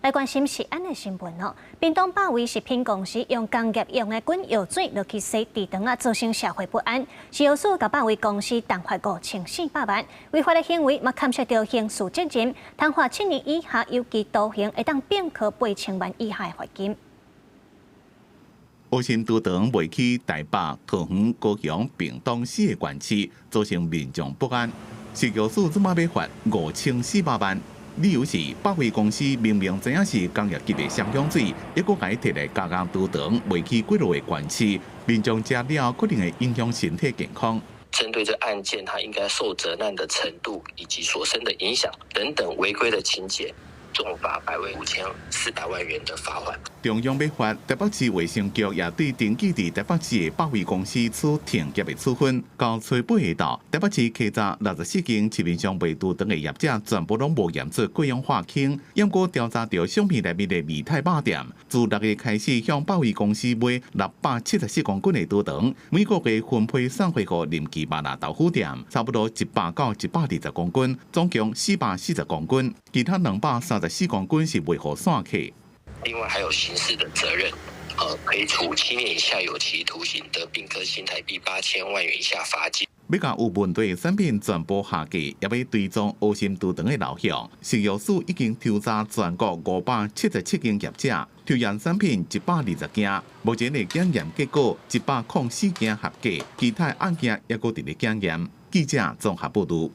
来关心食安的新闻哦。屏东百威食品公司用工业用的滚药水落去洗地堂啊，造成社会不安。食药署甲百威公司重罚5400万，违法的行为嘛，砍削到刑事责任，判罚7年以下有期徒刑，会当并科8000万以下的罚金。乌心都堂未起台北、桃园、高雄、屏东4个县市，造成民众不安。食药署即马要罚5400万。理由是百威公司明明知影是工业级的双氧水，抑阁改摕来加工都堂未起几落的县市，民众食了可能会影响身体健康。针对这案件，它应该受责难的程度以及所生的影响等等违规的情节，重罚百威5400万元的罚款。中央要罚台北市卫生局也对登记伫台北市的百威公司处停业的处分。到初8下昼，台北市稽查64间市面上卖都堂的业者，全部拢无验出过氧化氢。验过调查到商品内面的味泰肉店，自6月开始向百威公司买674公斤的都堂，每个月分配送回给林记麻辣豆腐店，差不多100到120公斤，总共440公斤，其他234公斤是卖给散客。另外还有刑事的责任，可以处7年以下有期徒刑，得并科新台币8000万元以下罚金。要甲有问题的产品全部下架，也要追踪乌心都堂的流向。食药署已经调查全国577间业者，抽验产品120件，目前的检验结果104件合格，其他案件也搁伫咧检验。记者综合报道。